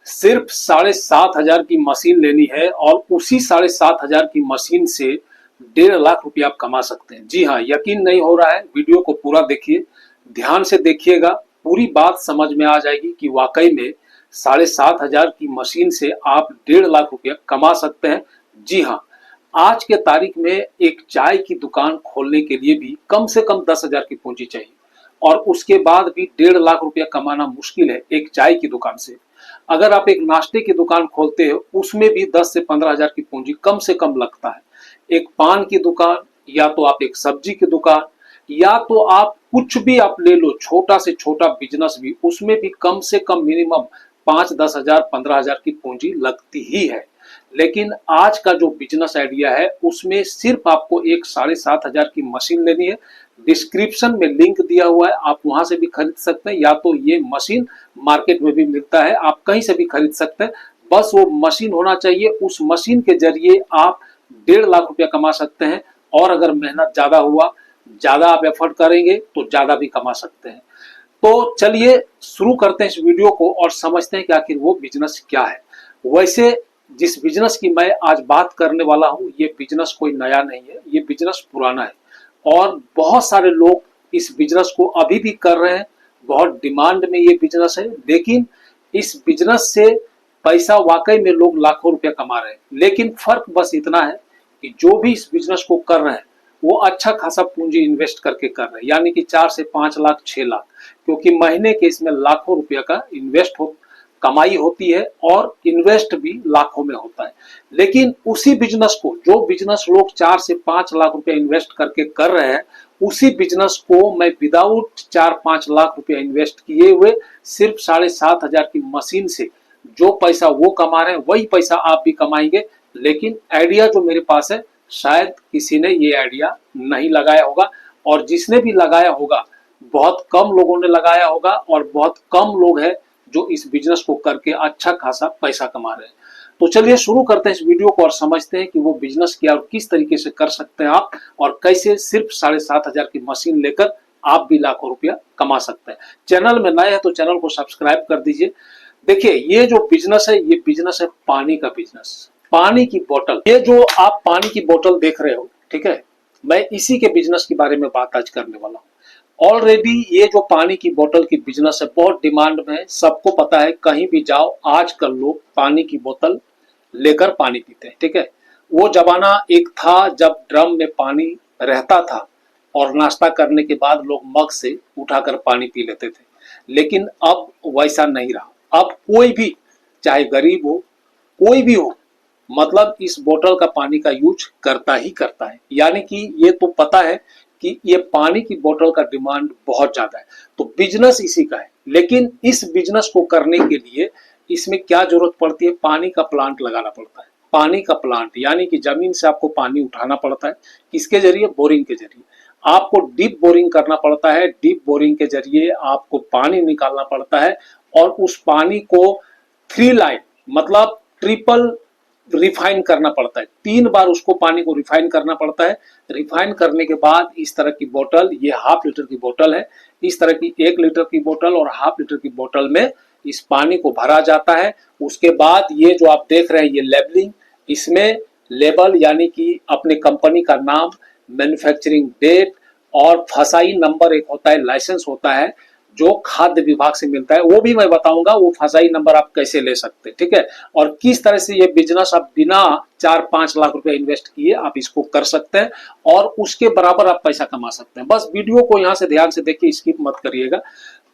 सिर्फ 7,500 की मशीन लेनी है और उसी 7,500 की मशीन से 1.5 लाख रुपया आप कमा सकते हैं। जी हाँ, यकीन नहीं हो रहा है, वीडियो को पूरा देखिए, ध्यान से देखिएगा, पूरी बात समझ में आ जाएगी कि वाकई में 7,500 की मशीन से आप 1.5 लाख रुपया कमा सकते हैं। जी हाँ, आज के तारीख में एक चाय की दुकान खोलने के लिए भी कम से कम 10,000 की पूंजी चाहिए और उसके बाद भी 1.5 लाख रुपया कमाना मुश्किल है एक चाय की दुकान से। अगर आप एक नाश्ते की दुकान खोलते हो उसमें भी 10 से 15,000 की पूंजी कम से कम लगता है। एक पान की दुकान, या तो आप एक सब्जी की दुकान, या तो आप कुछ भी आप ले लो, छोटा से छोटा बिजनेस भी, उसमें भी कम से कम मिनिमम 5-10,000 15,000 की पूंजी लगती ही है। लेकिन आज का जो बिजनेस आइडिया है उसमें सिर्फ आपको एक 7,500 की मशीन लेनी है। डिस्क्रिप्शन में लिंक दिया हुआ है, आप वहां से भी खरीद सकते हैं, या तो ये मशीन मार्केट में भी मिलता है, आप कहीं से भी खरीद सकते हैं। बस वो मशीन होना चाहिए, उस मशीन के जरिए आप 1.5 लाख रुपया कमा सकते हैं। और अगर मेहनत ज्यादा हुआ, ज्यादा आप एफर्ट करेंगे तो ज्यादा भी कमा सकते हैं। तो चलिए शुरू करते हैं इस वीडियो को और समझते हैं कि आखिर वो बिजनेस क्या है। वैसे जिस बिजनेस की मैं आज बात करने वाला हूं, ये बिजनेस कोई नया नहीं है, ये बिजनेस पुराना है और बहुत सारे लोग इस बिजनेस को अभी भी कर रहे हैं। बहुत डिमांड में ये बिजनेस है, लेकिन इस बिजनेस से पैसा वाकई में लोग लाखों रुपया कमा रहे हैं। लेकिन फर्क बस इतना है कि जो भी इस बिजनेस को कर रहे हैं वो अच्छा खासा पूंजी इन्वेस्ट करके कर रहे हैं, यानी कि 4 से 5 लाख 6 लाख, क्योंकि महीने के इसमें लाखों रुपया का कमाई होती है और इन्वेस्ट भी लाखों में होता है। लेकिन उसी बिजनेस को, जो बिजनेस लोग 4 से 5 लाख रुपया इन्वेस्ट करके कर रहे हैं, उसी बिजनेस को मैं विदाउट 4-5 लाख रुपया इन्वेस्ट किए हुए सिर्फ 7,500 की मशीन से जो पैसा वो कमा रहे हैं वही पैसा आप भी कमाएंगे। लेकिन आइडिया जो मेरे पास है, शायद किसी ने ये आइडिया नहीं लगाया होगा, और जिसने भी लगाया होगा बहुत कम लोगों ने लगाया होगा, और बहुत कम लोग हैं जो इस बिजनेस को करके अच्छा खासा पैसा कमा रहे हैं। तो चलिए शुरू करते हैं इस वीडियो को और समझते हैं कि वो बिजनेस क्या और किस तरीके से कर सकते हैं आप, और कैसे सिर्फ 7,500 की मशीन लेकर आप भी लाखों रुपया कमा सकते हैं। चैनल में नए हैं तो चैनल को सब्सक्राइब कर दीजिए। देखिए, ये जो बिजनेस है, ये बिजनेस है पानी का बिजनेस। पानी की बोतल, ये जो आप पानी की बोतल देख रहे हो, ठीक है, मैं इसी के बिजनेस के बारे में बात आज करने वाला हूँ। ऑलरेडी ये जो पानी की बोतल की बिजनेस है बहुत डिमांड में है, सबको पता है, कहीं भी जाओ आजकल लोग पानी की बोतल लेकर पानी पीते हैं, ठीक है। वो जमाना एक था जब ड्रम में पानी रहता था और नाश्ता करने के बाद लोग मग से उठाकर पानी पी लेते थे। लेकिन अब वैसा नहीं रहा। अब कोई भी, चाहे गरीब हो, कोई भी हो, मतलब इस बोतल का पानी का यूज करता ही करता है। यानी कि ये तो पता है कि ये पानी की बोतल का डिमांड बहुत ज्यादा है, तो बिजनेस इसी का है। लेकिन इस बिजनेस को करने के लिए इसमें क्या जरूरत पड़ती है? पानी का प्लांट लगाना पड़ता है। पानी का प्लांट यानी कि जमीन से आपको पानी उठाना पड़ता है। किसके जरिए? बोरिंग के जरिए। आपको डीप बोरिंग करना पड़ता है। डीप बोरिंग के जरिए आपको पानी निकालना पड़ता है और उस पानी को 3 लाइन, मतलब ट्रिपल रिफाइन करना पड़ता है। 3 बार उसको पानी को रिफाइन करना पड़ता है। रिफाइन करने के बाद इस तरह की बोतल, ये ½ लीटर की बोतल है, इस तरह की 1 लीटर की बोतल और ½ लीटर की बोतल में इस पानी को भरा जाता है। उसके बाद ये जो आप देख रहे हैं, ये लेबलिंग, इसमें लेबल यानी कि अपने कंपनी का नाम, मैन्युफैक्चरिंग डेट और फसाई नंबर एक होता है, लाइसेंस होता है जो खाद्य विभाग से मिलता है, वो भी मैं बताऊंगा वो फसाई नंबर आप कैसे ले सकते हैं, ठीक है। और किस तरह से ये बिजनेस आप बिना 4-5 लाख रुपए इन्वेस्ट किए आप इसको कर सकते हैं और उसके बराबर आप पैसा कमा सकते हैं। बस वीडियो को यहाँ से ध्यान से देखिए, स्किप मत करिएगा।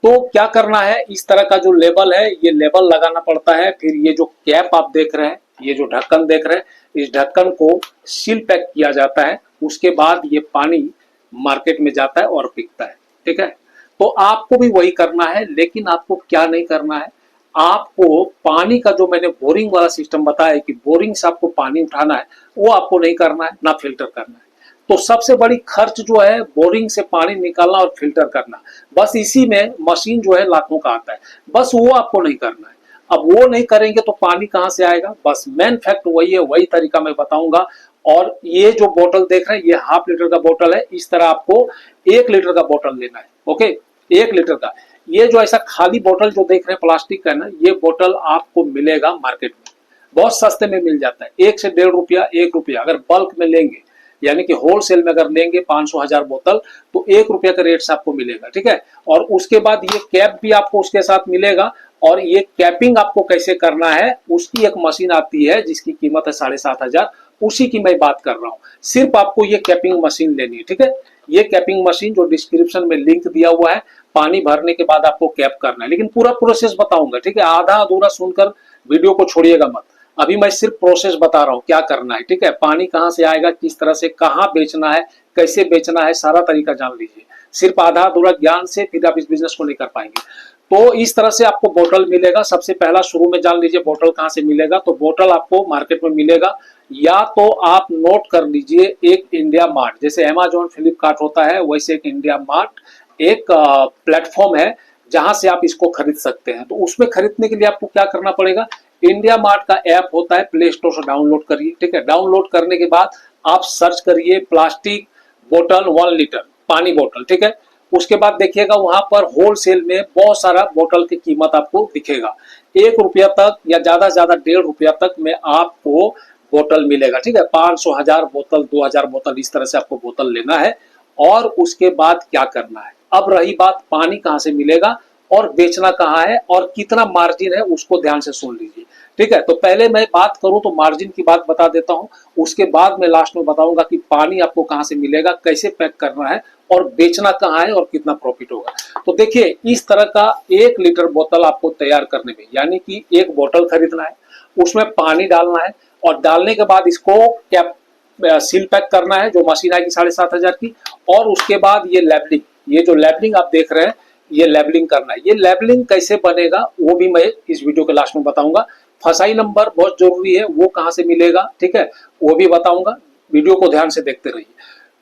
तो क्या करना है, इस तरह का जो लेबल है ये लेबल लगाना पड़ता है। फिर ये जो कैप आप देख रहे हैं, ये जो ढक्कन देख रहे हैं, इस ढक्कन को सील पैक किया जाता है। उसके बाद ये पानी मार्केट में जाता है और बिकता है, ठीक है। तो आपको भी वही करना है, लेकिन आपको क्या नहीं करना है, आपको पानी का जो मैंने बोरिंग वाला सिस्टम बताया कि बोरिंग से आपको पानी उठाना है, वो आपको नहीं करना है, ना फिल्टर करना है। तो सबसे बड़ी खर्च जो है बोरिंग से पानी निकालना और फिल्टर करना, बस इसी में मशीन जो है लाखों का आता है, बस वो आपको नहीं करना है। अब वो नहीं करेंगे तो पानी कहाँ से आएगा? बस मेन फैक्ट वही है, वही तरीका मैं बताऊंगा। और ये जो बोतल देख रहे हैं, ये ½ लीटर का बोतल है। इस तरह आपको 1 लीटर का बोतल लेना है, ओके, 1 लीटर का। ये जो ऐसा खाली बोतल जो देख रहे हैं प्लास्टिक का ना, ये बोतल आपको मिलेगा मार्केट में, बहुत सस्ते में मिल जाता है, 1 से 1.5 रुपया, 1 रुपया। अगर बल्क में लेंगे यानी कि होलसेल में अगर लेंगे 500,000 बोतल तो 1 रुपया का रेट से आपको मिलेगा, ठीक है। और उसके बाद ये कैप भी आपको उसके साथ मिलेगा, और ये कैपिंग आपको कैसे करना है उसकी एक मशीन आती है जिसकी कीमत है 7,500, उसी की मैं बात कर रहा हूँ। सिर्फ आपको ये कैपिंग मशीन लेनी है, ठीक है। ये कैपिंग मशीन जो डिस्क्रिप्शन में लिंक दिया हुआ है, पानी भरने के बाद आपको कैप करना है, लेकिन पूरा प्रोसेस बताऊंगा, ठीक है। आधा अधूरा सुनकर वीडियो को छोड़िएगा मत, अभी मैं सिर्फ प्रोसेस बता रहा हूँ क्या करना है, ठीक है। पानी कहाँ से आएगा, किस तरह से, कहाँ बेचना है, कैसे बेचना है, सारा तरीका जान लीजिए। सिर्फ आधा अधूरा ज्ञान से फिर आप इस बिजनेस को नहीं कर पाएंगे। तो इस तरह से आपको बोतल मिलेगा। सबसे पहला शुरू में जान लीजिए बोतल कहाँ से मिलेगा। तो बोतल आपको मार्केट में मिलेगा, या तो आप नोट कर लीजिए, एक इंडिया मार्ट, जैसे अमेजॉन फ्लिपकार्ट होता है वैसे एक इंडिया मार्ट एक प्लेटफॉर्म है जहां से आप इसको खरीद सकते हैं। तो उसमें खरीदने के लिए आपको क्या करना पड़ेगा, इंडिया मार्ट का ऐप होता है, प्ले स्टोर से डाउनलोड करिए, ठीक है। डाउनलोड करने के बाद आप सर्च करिए प्लास्टिक बोतल 1 लीटर पानी बोतल, ठीक है। उसके बाद देखिएगा वहां पर होलसेल में बहुत सारा बोतल की कीमत आपको दिखेगा, 1 रुपया तक या ज्यादा से ज्यादा 1.5 रुपया तक में आपको बोतल मिलेगा, ठीक है। 500, 1000 बोतल, 2000 बोतल, इस तरह से आपको बोतल लेना है। और उसके बाद क्या करना है, अब रही बात पानी कहाँ से मिलेगा और बेचना कहाँ है और कितना मार्जिन है, उसको ध्यान से सुन लीजिए, ठीक है। तो पहले मैं बात करूं तो मार्जिन की बात बता देता हूं, उसके बाद मैं लास्ट में बताऊंगा कि पानी आपको कहां से मिलेगा, कैसे पैक करना है और बेचना कहां है और कितना प्रॉफिट होगा। तो देखिए इस तरह का 1 लीटर बोतल आपको तैयार करने में, यानी कि एक बोतल खरीदना है, उसमें पानी डालना है, और डालने के बाद इसको कैप सील पैक करना है, जो मशीन आएगी 7,500 की। और उसके बाद ये लेबलिंग, ये जो लेबलिंग आप देख रहे हैं, ये लेबलिंग करना है। ये लेबलिंग कैसे बनेगा वो भी मैं इस वीडियो के लास्ट में बताऊंगा। फसाई नंबर बहुत जरूरी है, वो कहां से मिलेगा, ठीक है, वो भी बताऊंगा। वीडियो को ध्यान से देखते रहिए।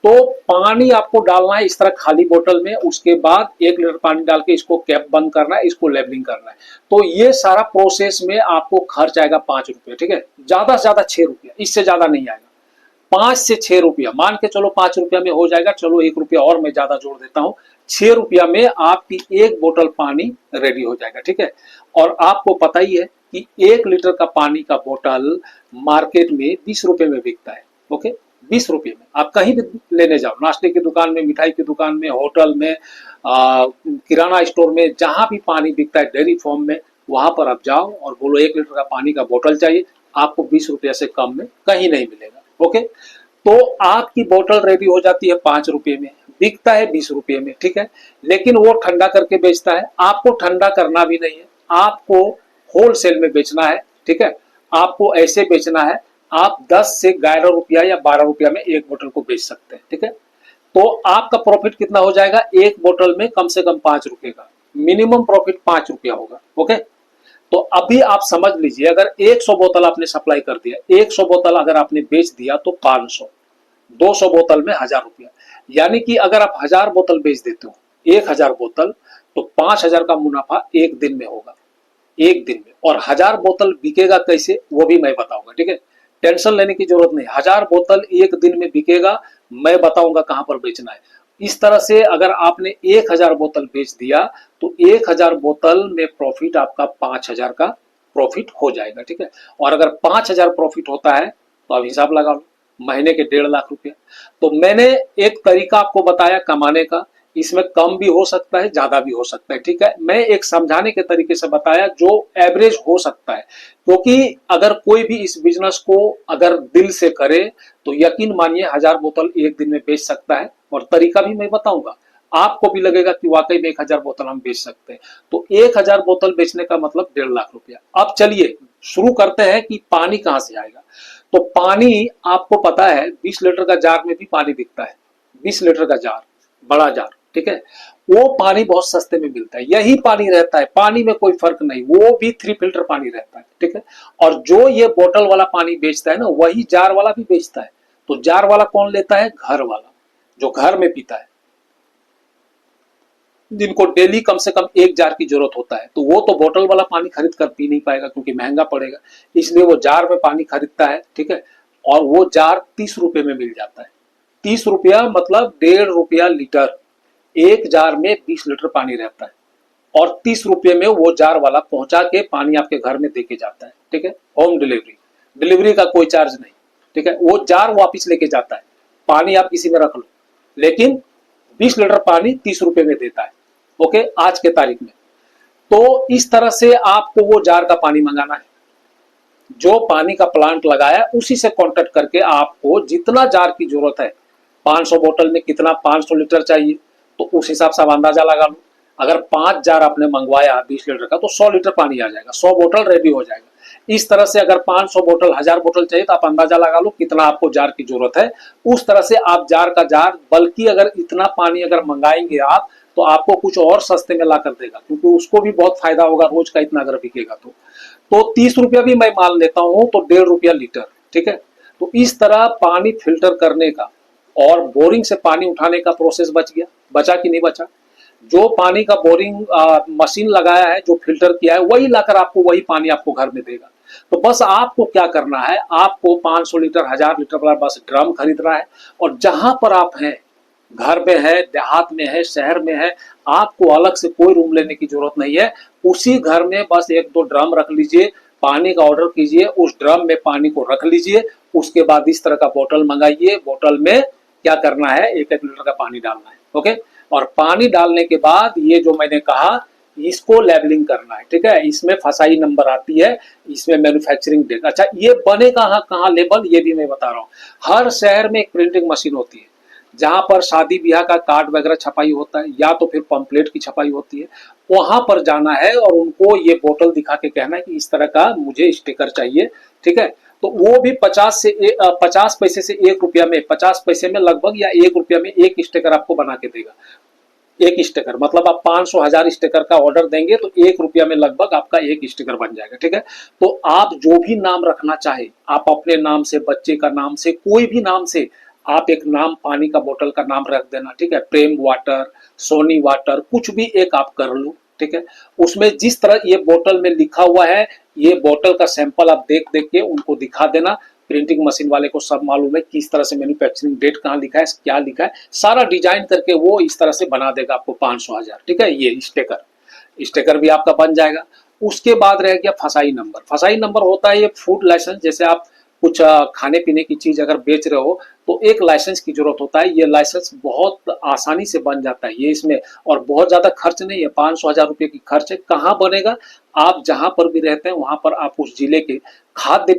तो पानी आपको डालना है इस तरह खाली बोतल में, उसके बाद 1 लीटर पानी डाल के इसको कैप बंद करना है, इसको लेबलिंग करना है। तो ये सारा प्रोसेस में आपको खर्च आएगा 5 रुपये, ठीक है, ज्यादा से ज्यादा 6 रुपया, इससे ज्यादा नहीं आएगा। 5 से 6 रुपया मान के चलो, 5 रुपया में हो जाएगा, चलो 1 रुपया और मैं ज्यादा जोड़ देता हूँ, 6 रुपया में आपकी एक बोतल पानी रेडी हो जाएगा, ठीक है। और आपको पता ही है कि 1 लीटर का पानी का बोतल मार्केट में 20 रुपए में बिकता है, ओके। 20 रुपये में आप कहीं भी लेने जाओ, नाश्ते की दुकान में, मिठाई की दुकान में, होटल में, किराना स्टोर में, जहां भी पानी बिकता है डेयरी फॉर्म में, वहां पर आप जाओ और बोलो 1 लीटर का पानी का बोतल चाहिए, आपको 20 रुपया से कम में कहीं नहीं मिलेगा, ओके। तो आपकी बोतल रेडी हो जाती है 5 रुपये में, बिकता है 20 रुपये में, ठीक है। लेकिन वो ठंडा करके बेचता है, आपको ठंडा करना भी नहीं है, आपको होलसेल में बेचना है, ठीक है। आपको ऐसे बेचना है, आप 10 से 11 रुपया या 12 रुपया में एक बोतल को बेच सकते हैं, ठीक है। तो आपका प्रॉफिट कितना हो जाएगा, एक बोतल में कम से कम 5 रुपये का मिनिमम प्रॉफिट 5 रुपया होगा, ओके। तो अभी आप समझ लीजिए, अगर 100 बोतल आपने सप्लाई कर दिया, 100 बोतल अगर आपने बेच दिया तो 500, 200 बोतल में 1000 रुपया, यानी कि अगर आप 1000 बोतल बेच देते हो, 1000 बोतल, तो 5000 का मुनाफा एक दिन में होगा, एक दिन में। और 1000 बोतल बिकेगा कैसे वो भी मैं बताऊंगा, ठीक है। टेंशन लेने की जरूरत नहीं, 1000 बोतल एक दिन में बिकेगा, मैं बताऊंगा कहां पर बेचना है। इस तरह से अगर आपने 1000 बोतल बेच दिया तो 1000 बोतल में प्रॉफिट आपका 5000 का प्रॉफिट हो जाएगा, ठीक है। और अगर 5000 प्रॉफिट होता है तो आप हिसाब लगा लो, महीने के 1.5 लाख रुपया। तो मैंने एक तरीका आपको बताया कमाने का, इसमें कम भी हो सकता है, ज्यादा भी हो सकता है, ठीक है। मैं एक समझाने के तरीके से बताया जो एवरेज हो सकता है, क्योंकि अगर कोई भी इस बिजनेस को अगर दिल से करे तो यकीन मानिए 1000 बोतल एक दिन में बेच सकता है। और तरीका भी मैं बताऊंगा, आपको भी लगेगा कि वाकई में 1000 बोतल हम बेच सकते हैं। तो 1000 बोतल बेचने का मतलब 1.5 लाख रुपया। अब चलिए शुरू करते हैं कि पानी कहां से आएगा। तो पानी आपको पता है 20 लीटर का जार में भी पानी बिकता है, 20 लीटर का जार, बड़ा जार, ठीक है। वो पानी बहुत सस्ते में मिलता है, यही पानी रहता है, पानी में कोई फर्क नहीं, वो भी 3 फिल्टर पानी रहता है, ठीक है। और जो ये बोतल वाला पानी बेचता है ना, वही जार वाला भी बेचता है। तो जार वाला कौन लेता है, घर वाला, जो घर में पीता है, जिनको डेली कम से कम 1 जार की जरूरत होता है। तो वो तो बोतल वाला पानी खरीद कर पी नहीं पाएगा क्योंकि महंगा पड़ेगा, इसलिए वो जार में पानी खरीदता है, ठीक है। और वो जार 30 रुपए में मिल जाता है, 30 रुपया मतलब 1.5 रुपया लीटर, एक जार में 20 लीटर पानी रहता है। और 30 रुपये में वो जार वाला पहुंचा के पानी आपके घर में देके जाता है, ठीक है। होम डिलीवरी, डिलीवरी का कोई चार्ज नहीं, ठीक है। वो जार वापिस लेके जाता है, पानी आप किसी में रख लो, लेकिन 20 लीटर पानी 30 रुपये में देता है, ओके, आज के तारीख में। तो इस तरह से आपको वो जार का पानी मंगाना है, जो पानी का प्लांट लगाया उसी से कांटेक्ट करके आपको जितना जार की जरूरत है, 500 बोतल में कितना 500 लीटर चाहिए, तो उस हिसाब से आप अंदाजा लगा लो। अगर 5 जार आपने मंगवाया 20 लीटर का, तो 100 लीटर पानी आ जाएगा, 100 बोतल रेडी हो जाएगा। इस तरह से अगर 500 बोतल 1000 बोतल चाहिए, तो आप अंदाजा लगा लो कितना आपको जार की जरूरत है। उस तरह से आप जार का जार, बल्कि अगर इतना पानी अगर मंगाएंगे आप, तो आपको कुछ और सस्ते में ला कर देगा, क्योंकि उसको भी बहुत फायदा होगा, रोज का इतना अगर बिकेगा तो 30 रुपया भी मैं मान लेता हूं, तो 1.5 रुपया लीटर, ठीक है। तो इस तरह पानी फिल्टर करने का और बोरिंग से पानी उठाने का प्रोसेस बच गया, बचा कि नहीं बचा। जो पानी का बोरिंग मशीन लगाया है, जो फिल्टर किया है, वही लाकर आपको वही पानी आपको घर में देगा। तो बस आपको क्या करना है, आपको 500 लीटर 1000 लीटर वाला बस ड्रम खरीदना है, और जहां पर आप हैं, घर में है, देहात में है, शहर में है, आपको अलग से कोई रूम लेने की जरूरत नहीं है। उसी घर में बस 1-2 ड्रम रख लीजिए, पानी का ऑर्डर कीजिए, उस ड्रम में पानी को रख लीजिए। उसके बाद इस तरह का बोतल मंगाइए, बोतल में क्या करना है, 1-1 लीटर का पानी डालना है, ओके। और पानी डालने के बाद ये जो मैंने कहा, इसको लेबलिंग करना है, ठीक है। इसमें फसाई नंबर आती है, इसमें मैन्युफैक्चरिंग डेट। अच्छा, ये बने कहाँ लेबल, ये भी मैं बता रहा हूँ। हर शहर में एक प्रिंटिंग मशीन होती है, जहां पर शादी ब्याह का कार्ड वगैरह छपाई होता है, या तो फिर पंपलेट की छपाई होती है, वहां पर जाना है और उनको ये बोतल दिखा के कहना है कि इस तरह का मुझे स्टिकर चाहिए, ठीक है। तो वो भी 50 पैसे से 1 रुपया में, 50 पैसे में लगभग, या 1 रुपया में एक स्टिकर आपको बना के देगा। एक स्टिकर मतलब आप 500 1000 स्टिकर का ऑर्डर देंगे, तो 1 रुपया में लगभग आपका एक स्टिकर बन जाएगा, ठीक है। तो आप जो भी नाम रखना चाहे, आप अपने नाम से, बच्चे का नाम से, कोई भी नाम से आप एक नाम, पानी का बोतल का नाम रख देना, ठीक है। प्रेम वाटर, सोनी वाटर, कुछ भी एक आप कर लो, ठीक है। उसमें जिस तरह ये बोतल में लिखा हुआ है, ये बोतल का सैंपल आप देख देख के उनको दिखा देना। प्रिंटिंग मशीन वाले को सब मालूम है किस तरह से मैन्युफैक्चरिंग डेट कहाँ लिखा है, क्या लिखा है, सारा डिजाइन करके वो इस तरह से बना देगा आपको 500 1000, ठीक है। ये स्टेकर भी आपका बन जाएगा। उसके बाद रह गया फसाई नंबर। फसाई नंबर होता है ये फूड लाइसेंस, जैसे आप कुछ खाने पीने की चीज अगर बेच रहे हो, तो एक लाइसेंस की जरूरत होता है। ये लाइसेंस बहुत आसानी से बन जाता है, ये इसमें और बहुत ज्यादा खर्च नहीं है, 500 1000 रुपये की खर्च है। कहाँ बनेगा, आप जहां पर भी रहते हैं वहां पर आप उस जिले के खाद्य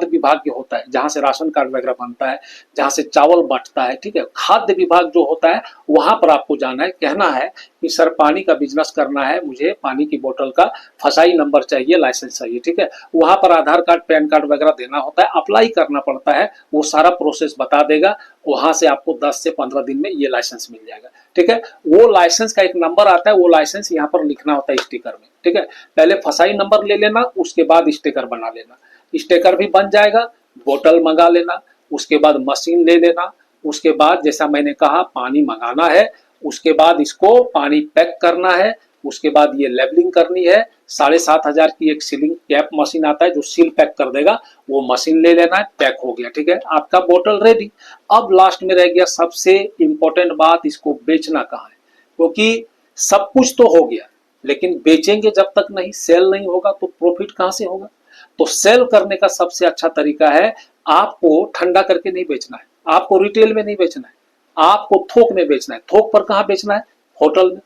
विभाग के होता है, जहां से राशन कार्ड वगैरह बनता है, जहां से चावल बंटता है, ठीक है। खाद्य विभाग जो होता है, वहां पर आपको जाना है, कहना है कि सर पानी का बिजनेस करना है, मुझे पानी की बोतल का फसाई नंबर चाहिए, लाइसेंस चाहिए, ठीक है। वहां पर आधार कार्ड, पैन कार्ड वगैरह देना होता है, अप्लाई करना पड़ता है, वो सारा प्रोसेस बता देगा। वहां से आपको 10 से 15 दिन में ये लाइसेंस मिल जाएगा, ठीक है। वो लाइसेंस का एक नंबर आता है, वो लाइसेंस यहाँ पर लिखना होता है स्टिकर में, ठीक है। पहले फसाई नंबर ले लेना, उसके बाद स्टिकर बना लेना। स्टिकर भी बन जाएगा, बोतल मंगा लेना, उसके बाद मशीन ले लेना, उसके बाद जैसा मैंने कहा पानी मंगाना है, उसके बाद इसको पानी पैक करना है, उसके बाद ये लेबलिंग करनी है। 7500 की एक सीलिंग कैप मशीन आता है जो सील पैक कर देगा, वो मशीन ले लेना है, पैक हो गया, ठीक है। आपका बोतल रेडी। अब लास्ट में रह गया सबसे इंपॉर्टेंट बात, इसको बेचना कहाँ है, क्योंकि सब कुछ तो हो गया, लेकिन बेचेंगे जब तक नहीं, सेल नहीं होगा तो प्रॉफिट कहां से होगा। तो सेल करने का सबसे अच्छा तरीका है, आपको ठंडा करके नहीं बेचना है, आपको रिटेल में नहीं बेचना है, आपको थोक में बेचना है। थोक पर कहां बेचना है, होटल में,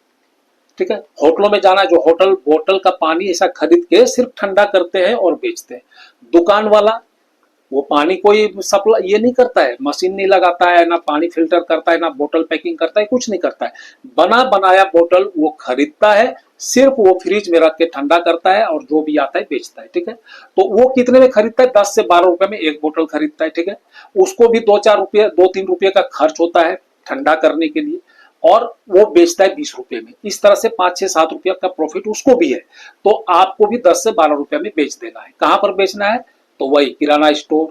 ठीक है। होटलों में जाना है, जो होटल बोतल का पानी ऐसा खरीद के सिर्फ ठंडा करते हैं और बेचते हैं। दुकान वाला वो पानी कोई सप्लाई ये नहीं करता है, मशीन नहीं लगाता है, ना पानी फिल्टर करता है, ना बोतल पैकिंग करता है, कुछ नहीं करता है। बना बनाया बोतल वो खरीदता है, सिर्फ वो फ्रिज में रख के ठंडा करता है और जो भी आता है बेचता है, ठीक है। तो वो कितने में खरीदता है, 10 से 12 रुपए में एक बोतल खरीदता है, ठीक है। उसको भी 2-4 रुपये 2-3 रुपये का खर्च होता है ठंडा करने के लिए, और वो बेचता है 20 रुपये में। इस तरह से 5-6-7 रुपया का प्रॉफिट उसको भी है। तो आपको भी 10 से 12 रुपये में बेच देना है। कहां पर बेचना है, तो वही किराना स्टोर,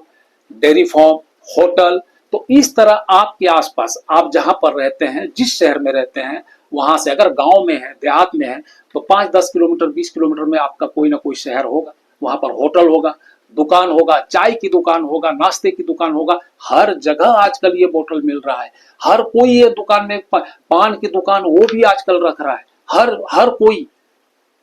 डेयरी फार्म, होटल। तो इस तरह आपके आसपास आप जहां पर रहते हैं, जिस शहर में रहते हैं, वहां से अगर गांव में है, देहात में है, तो 5-10 किलोमीटर 20 किलोमीटर में आपका कोई ना कोई शहर होगा, वहां पर होटल होगा, दुकान होगा, चाय की दुकान होगा, नाश्ते की दुकान होगा। हर जगह आजकल ये बोतल मिल रहा है। हर कोई ये दुकान में पान की दुकान वो भी आजकल रख रहा है, हर कोई।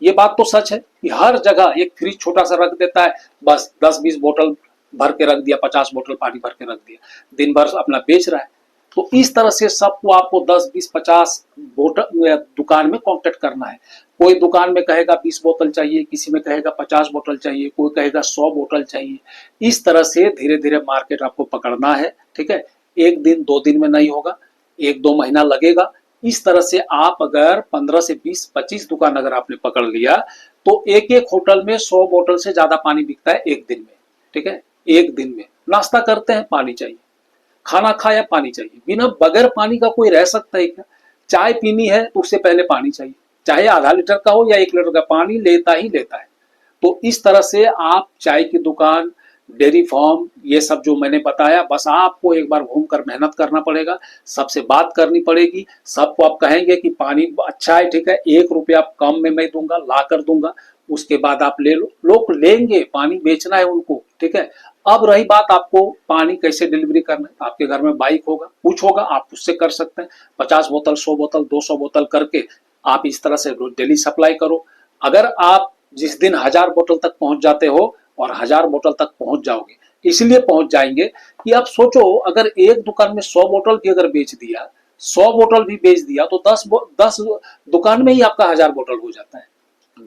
ये बात तो सच है कि हर जगह एक फ्रिज छोटा सा रख देता है, बस 10-20 बोतल भर के रख दिया, 50 बोतल पानी भर के रख दिया, दिन भर अपना बेच रहा है। तो इस तरह से सबको आपको 10-20-50 बोतल दुकान में कांटेक्ट करना है। कोई दुकान में कहेगा 20 बोतल चाहिए, किसी में कहेगा 50 बोतल चाहिए, कोई कहेगा 100 बोतल चाहिए। इस तरह से धीरे धीरे मार्केट आपको पकड़ना है, ठीक है। एक दिन 2 दिन में नहीं होगा, 1-2 महीना लगेगा। इस तरह से आप अगर 15 से 20-25 दुकान अगर आपने पकड़ लिया तो एक एक होटल में 100 बोतल से ज्यादा पानी बिकता है एक दिन में, ठीक है। एक दिन में नाश्ता करते हैं, पानी चाहिए, खाना खाया, पानी चाहिए, बिना बगैर पानी का कोई रह सकता है क्या? चाय पीनी है तो उससे पहले पानी चाहिए, चाहे आधा लीटर का हो या 1 लीटर का, पानी लेता ही लेता है। तो इस तरह से आप चाय की दुकान, डेयरी फार्म, ये सब जो मैंने बताया, बस आपको एक बार घूमकर मेहनत करना पड़ेगा, सबसे बात करनी पड़ेगी, सबको आप कहेंगे कि पानी अच्छा है, ठीक है, 1 रुपया कम में मैं दूंगा, ला कर दूंगा, उसके बाद आप ले लो। लोग लेंगे, पानी बेचना है उनको, ठीक है। अब रही बात आपको पानी कैसे डिलीवरी करना है, आपके घर में बाइक होगा, कुछ होगा, आप उससे कर सकते हैं। 50 बोतल, 100 बोतल, 200 बोतल करके आप इस तरह से डेली सप्लाई करो। अगर आप जिस दिन 1000 बोतल तक पहुंच जाते हो, और 1000 बोतल तक पहुंच जाओगे, इसलिए पहुंच जाएंगे कि आप सोचो, अगर एक दुकान में 100 बोतल भी अगर बेच दिया, 100 बोतल भी बेच दिया, तो 10 दुकान में ही आपका 1000 बोतल हो जाता है।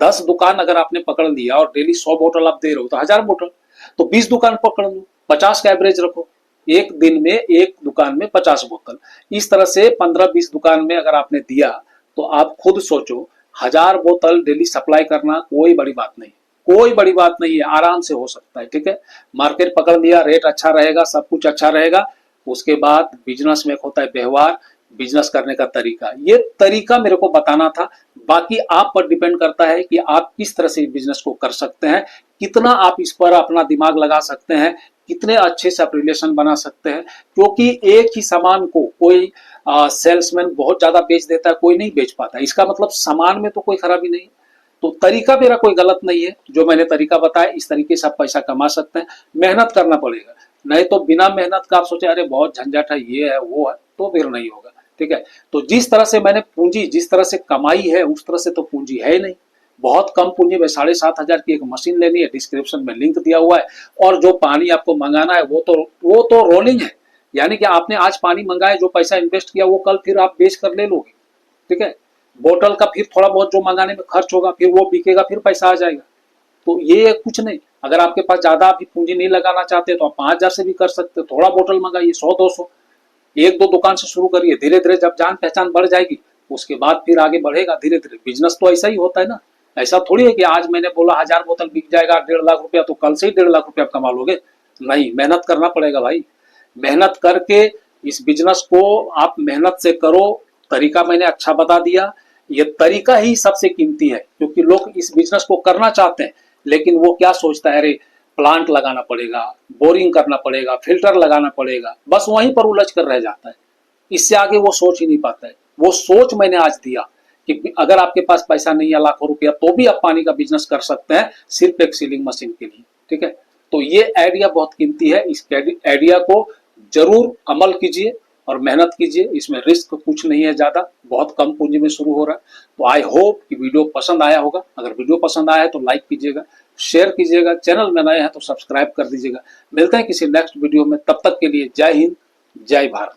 10 दुकान अगर आपने पकड़ लिया और डेली 100 बोतल आप दे रहे हो तो 1000 बोतल। तो 20 दुकान पकड़ लो, 50 का एवरेज रखो, एक दिन में एक दुकान में 50 बोतल। इस तरह से 15-20 दुकान में अगर आपने दिया तो आप खुद सोचो, 1000 बोतल डेली सप्लाई करना कोई बड़ी बात नहीं, कोई बड़ी बात नहीं है, आराम से हो सकता है, ठीक है। मार्केट पकड़ लिया, रेट अच्छा रहेगा, सब कुछ अच्छा रहेगा। उसके बाद बिजनेस में एक होता है व्यवहार, बिजनेस करने का तरीका, ये तरीका मेरे को बताना था। बाकी आप पर डिपेंड करता है कि आप किस तरह से बिजनेस को कर सकते हैं, कितना आप इस पर अपना दिमाग लगा सकते हैं, कितने अच्छे से आप रिलेशन बना सकते हैं। क्योंकि एक ही सामान को कोई सेल्समैन बहुत ज्यादा बेच देता है, कोई नहीं बेच पाता, इसका मतलब सामान में तो कोई खराबी नहीं। तो तरीका मेरा कोई गलत नहीं है, जो मैंने तरीका बताया इस तरीके से आप पैसा कमा सकते हैं। मेहनत करना पड़ेगा, नहीं तो बिना मेहनत का आप सोचे अरे बहुत झंझट है, ये है वो है, तो फिर नहीं होगा, ठीक है। तो जिस तरह से मैंने पूंजी, जिस तरह से कमाई है, उस तरह से तो पूंजी है ही नहीं। बहुत कम पूंजी में 7,500 की एक मशीन लेनी है, डिस्क्रिप्शन में लिंक दिया हुआ है। और जो पानी आपको मंगाना है वो तो रोलिंग है, यानी कि आपने आज पानी मंगाया, जो पैसा इन्वेस्ट किया वो कल फिर आप बेच कर ले लोगे, ठीक है। बोतल का फिर थोड़ा बहुत जो मंगाने में खर्च होगा, फिर वो बिकेगा, फिर पैसा आ जाएगा। तो ये कुछ नहीं। अगर आपके पास ज्यादा भी पूंजी नहीं लगाना चाहते तो आप 5000 से भी कर सकते हो, थोड़ा बोतल मंगाइए, 100-200, 1-2 दुकान से शुरू करिए, धीरे धीरे जब जान पहचान बढ़ जाएगी उसके बाद फिर आगे बढ़ेगा धीरे धीरे। बिजनेस तो ऐसा ही होता है ना, ऐसा थोड़ी है कि आज मैंने बोला 1000 बोतल बिक जाएगा 1.5 लाख रुपया, तो कल से ही 1.5 लाख रुपया कमा लोगे। नहीं, मेहनत करना पड़ेगा भाई। मेहनत करके इस बिजनेस को आप मेहनत से करो। तरीका मैंने अच्छा बता दिया, ये तरीका ही सबसे कीमती है, क्योंकि लोग इस बिजनेस को करना चाहते हैं, लेकिन वो क्या सोचता है, अरे प्लांट लगाना पड़ेगा, बोरिंग करना पड़ेगा, फिल्टर लगाना पड़ेगा, बस वहीं पर उलझ कर रह जाता है। इससे आगे वो सोच ही नहीं पाता है। वो सोच मैंने आज दिया कि अगर आपके पास पैसा नहीं है लाखों रुपया, तो भी आप पानी का बिजनेस कर सकते हैं, सिर्फ एक सीलिंग मशीन के लिए, ठीक है। तो ये आइडिया बहुत कीमती है, इस आइडिया को जरूर अमल कीजिए और मेहनत कीजिए। इसमें रिस्क कुछ नहीं है ज्यादा, बहुत कम पूंजी में शुरू हो रहा है। तो आई होप कि वीडियो पसंद आया होगा। अगर वीडियो पसंद आया है तो लाइक कीजिएगा, शेयर कीजिएगा, चैनल में नए हैं तो सब्सक्राइब कर दीजिएगा। मिलते हैं किसी नेक्स्ट वीडियो में, तब तक के लिए जय हिंद, जय भारत।